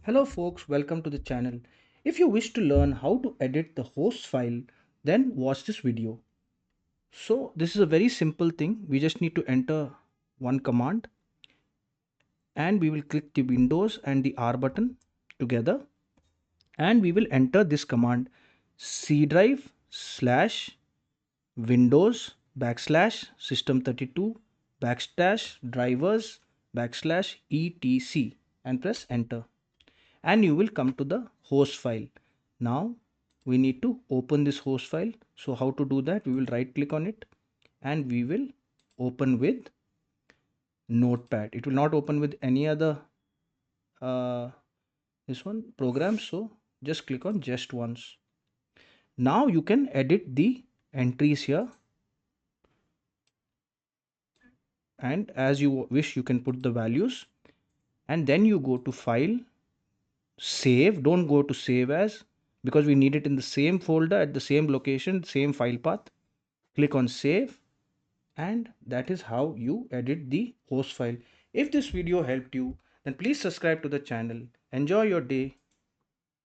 Hello folks, welcome to the channel. If you wish to learn how to edit the host file, then watch this video. So this is a very simple thing. We just need to enter one command and we will click the Windows and the R button together and we will enter this command C drive slash Windows backslash system32 backslash drivers backslash etc and press enter. And you will come to the host file. Now we need to open this host file. So how to do that? We will right click on it and we will open with notepad. It will not open with any other uh, this one program. So just click on just once. Now you can edit the entries here, and as you wish you can put the values, and then you go to file, save. Don't go to save as, because we need it in the same folder at the same location, same file path. Click on save, and that is how you edit the host file. If this video helped you, then please subscribe to the channel. Enjoy your day.